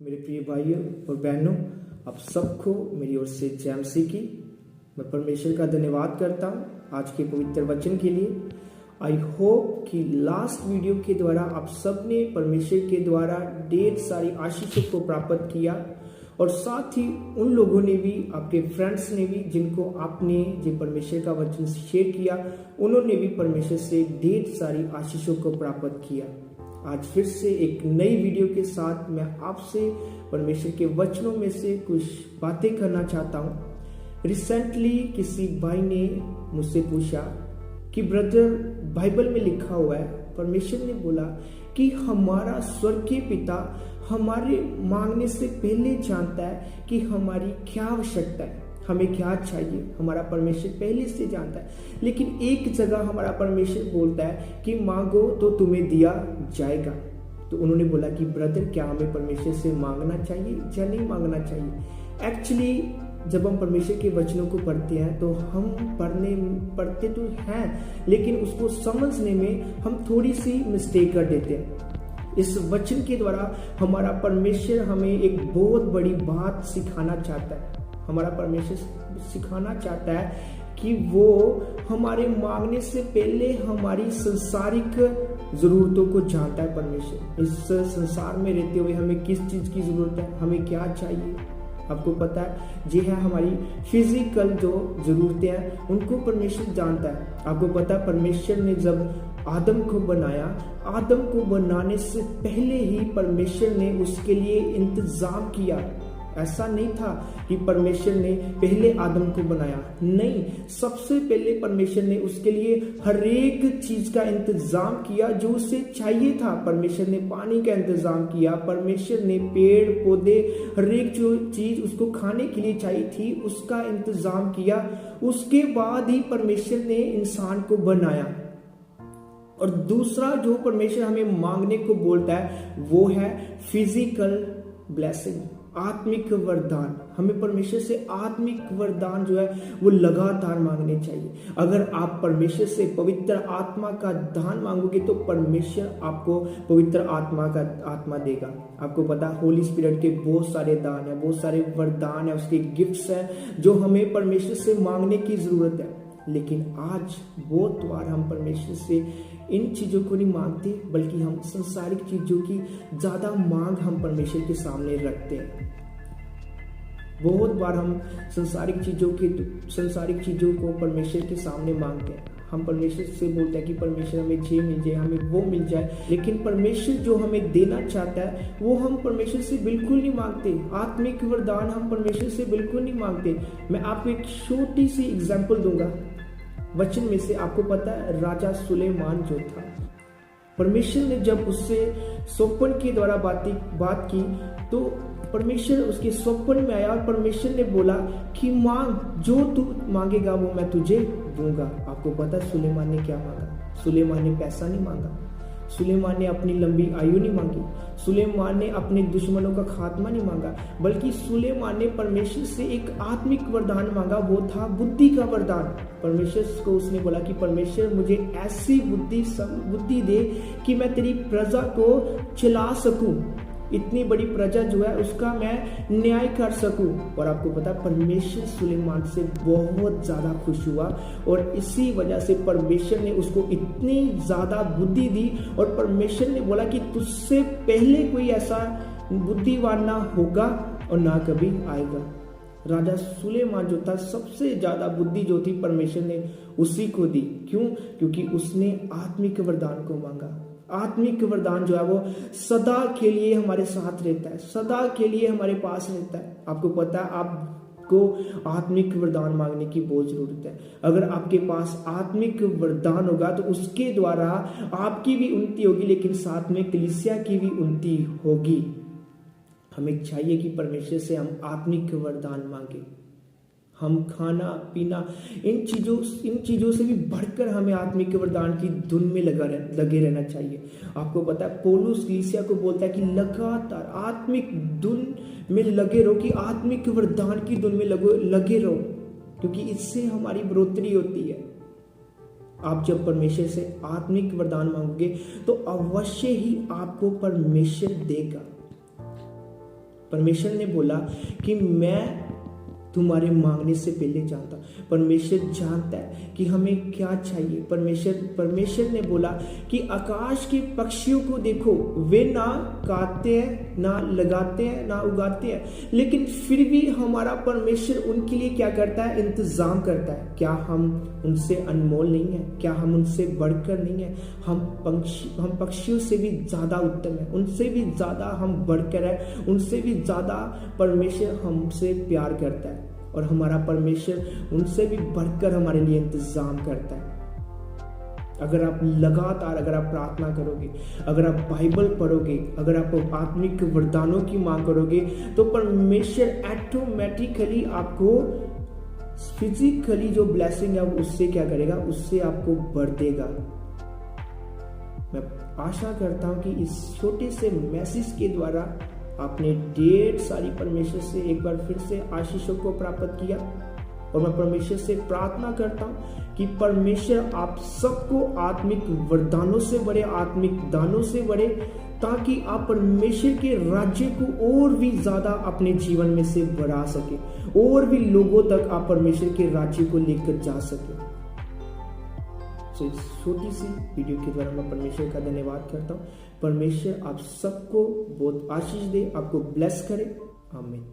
मेरे प्रिय भाइयों और बहनों, आप सबको मेरी ओर से जय मसीह की। मैं परमेश्वर का धन्यवाद करता हूँ आज के पवित्र वचन के लिए। आई होप कि लास्ट वीडियो के द्वारा आप सबने परमेश्वर के द्वारा ढेर सारी आशीषों को प्राप्त किया और साथ ही उन लोगों ने भी, आपके फ्रेंड्स ने भी, जिनको आपने जो परमेश्वर का वचन शेयर किया, उन्होंने भी परमेश्वर से ढेर सारी आशीषों को प्राप्त किया। आज फिर से एक नई वीडियो के साथ मैं आपसे परमेश्वर के वचनों में से कुछ बातें करना चाहता हूँ। रिसेंटली किसी भाई ने मुझसे पूछा कि ब्रदर, बाइबल में लिखा हुआ है, परमेश्वर ने बोला कि हमारा स्वर्गीय पिता हमारे मांगने से पहले जानता है कि हमारी क्या आवश्यकता है, हमें क्या चाहिए। हमारा परमेश्वर पहले से जानता है। लेकिन एक जगह हमारा परमेश्वर बोलता है कि मांगो तो तुम्हें दिया जाएगा। तो उन्होंने बोला कि ब्रदर, क्या हमें परमेश्वर से मांगना चाहिए या नहीं मांगना चाहिए? एक्चुअली जब हम परमेश्वर के वचनों को पढ़ते हैं तो हम पढ़ते तो हैं, लेकिन उसको समझने में हम थोड़ी सी मिस्टेक कर देते हैं। इस वचन के द्वारा हमारा परमेश्वर हमें एक बहुत बड़ी बात सिखाना चाहता है। हमारा परमेश्वर सिखाना चाहता है कि वो हमारे मांगने से पहले हमारी सांसारिक जरूरतों को जानता है। परमेश्वर इस संसार में रहते हुए हमें किस चीज की जरूरत है, हमें क्या चाहिए, आपको पता है। जी है, हमारी फिजिकल जो जरूरतें हैं उनको परमेश्वर जानता है। आपको पता है, परमेश्वर ने जब आदम को बनाया, आदम को बनाने से पहले ही परमेश्वर ने उसके लिए इंतजाम किया। ऐसा नहीं था कि परमेश्वर ने पहले आदम को बनाया, नहीं, सबसे पहले परमेश्वर ने उसके लिए हर एक चीज का इंतजाम किया जो उसे चाहिए था। परमेश्वर ने पानी का इंतजाम किया, परमेश्वर ने पेड़ पौधे, हर एक जो चीज उसको खाने के लिए चाहिए थी उसका इंतजाम किया। उसके बाद ही परमेश्वर ने इंसान को बनाया। और दूसरा जो परमेश्वर हमें मांगने को बोलता है वो है फिजिकल ब्लेसिंग, आत्मिक वरदान। हमें परमेश्वर से आत्मिक वरदान जो है वो लगातार मांगने चाहिए। अगर आप परमेश्वर से पवित्र आत्मा का दान मांगोगे तो परमेश्वर आपको पवित्र आत्मा देगा। आपको पता, होली स्पिरिट के बहुत सारे दान है, बहुत सारे वरदान है, उसके गिफ्ट्स हैं जो हमें परमेश्वर से मांगने की जरूरत है। लेकिन आज बहुत बार हम परमेश्वर से इन चीजों को नहीं मांगते, बल्कि हम संसारिक चीजों की ज्यादा मांग हम परमेश्वर के सामने रखते हैं। बहुत बार हम संसारिक चीजों को परमेश्वर के सामने मांगते हैं। हम परमेश्वर से बोलते हैं कि परमेश्वर हमें ये मिल जाए, हमें वो मिल जाए, लेकिन परमेश्वर जो हमें देना चाहता है वो हम परमेश्वर से बिल्कुल नहीं मांगते। आत्मिक वरदान हम परमेश्वर से बिल्कुल नहीं मांगते। मैं आपको एक छोटी सी एग्जांपल दूंगा वचन में से। आपको पता है, राजा सुलेमान जो था, परमेश्वर ने जब उससे स्वप्न के द्वारा बात की तो परमेश्वर उसके स्वप्न में आया और परमेश्वर ने बोला कि मांग, जो तू मांगेगा वो मैं तुझे दूंगा। आपको पता है सुलेमान ने क्या मांगा? सुलेमान ने पैसा नहीं मांगा, सुलेमान ने अपनी लंबी आयु नहीं मांगी, सुलेमान ने अपने दुश्मनों का खात्मा नहीं मांगा, बल्कि सुलेमान ने परमेश्वर से एक आत्मिक वरदान मांगा, वो था बुद्धि का वरदान। परमेश्वर को उसने बोला कि परमेश्वर मुझे ऐसी बुद्धि दे कि मैं तेरी प्रजा को चला सकूं, इतनी बड़ी प्रजा जो है उसका मैं न्याय कर सकूं। और आपको पता, परमेश्वर सुलेमान से बहुत ज्यादा खुश हुआ और इसी वजह से परमेश्वर ने उसको इतनी ज्यादा बुद्धि दी और परमेश्वर ने बोला कि तुझसे पहले कोई ऐसा बुद्धिवान ना होगा और ना कभी आएगा। राजा सुलेमान जो था, सबसे ज्यादा बुद्धि जो थी परमेश्वर ने उसी को दी। क्यों? क्योंकि उसने आत्मिक वरदान को मांगा। आत्मिक वरदान जो है वो सदा के लिए हमारे साथ रहता है, सदा के लिए हमारे पास रहता है। आपको पता है, आपको आत्मिक वरदान मांगने की बहुत जरूरत है। अगर आपके पास आत्मिक वरदान होगा तो उसके द्वारा आपकी भी उन्नति होगी, लेकिन साथ में कलीसिया की भी उन्नति होगी। हमें चाहिए कि परमेश्वर से हम आत्मिक वरदान मांगे। हम खाना पीना इन चीजों से भी बढ़कर हमें आत्मिक वरदान की धुन में लगे रहना चाहिए। आपको पता है, पौलुस कलीसिया को बोलता है कि लगातार आत्मिक धुन में लगे रहो, कि आत्मिक वरदान की धुन में लगे रहो, क्योंकि इससे हमारी बढ़ोतरी होती है। आप जब परमेश्वर से आत्मिक वरदान मांगोगे तो अवश्य ही आपको परमेश्वर देगा। परमेश्वर ने बोला कि मैं तुम्हारे मांगने से पहले जानता। परमेश्वर जानता है कि हमें क्या चाहिए। परमेश्वर ने बोला कि आकाश के पक्षियों को देखो, वे ना काटते हैं, ना लगाते हैं, ना उगाते हैं, लेकिन फिर भी हमारा परमेश्वर उनके लिए क्या करता है? इंतजाम करता है। क्या हम उनसे अनमोल नहीं है? क्या हम उनसे बढ़कर नहीं है? हम पक्षियों से भी ज्यादा उत्तम है, उनसे भी ज्यादा हम बढ़कर है, उनसे भी ज्यादा परमेश्वर हमसे प्यार करता है, और हमारा परमेश्वर उनसे भी बढ़कर हमारे लिए इंतजाम करता है। अगर आप लगातार अगर आप प्रार्थना करोगे, अगर आप बाइबल पढ़ोगे, अगर आप आत्मिक वरदानों की मांग करोगे, तो परमेश्वर ऑटोमेटिकली आपको फिजिकली जो ब्लेसिंग है उससे क्या करेगा? उससे आपको बढ़ देगा। मैं आशा करता हूं कि इस छोटे से मैसेज के द्वारा आपने ढेर सारी परमेश्वर से एक बार फिर से आशीषों को प्राप्त किया, और मैं परमेश्वर से प्रार्थना करता हूं कि परमेश्वर आप सबको आत्मिक वरदानों से बढ़े, आत्मिक दानों से बढ़े, ताकि आप परमेश्वर के राज्य को और भी ज्यादा अपने जीवन में से बढ़ा सके, और भी लोगों तक आप परमेश्वर के राज्य को लेकर जा सके। इस छोटी सी वीडियो के द्वारा मैं परमेश्वर का धन्यवाद करता हूँ। परमेश्वर आप सबको बहुत आशीष दे, आपको ब्लेस करे। आमीन।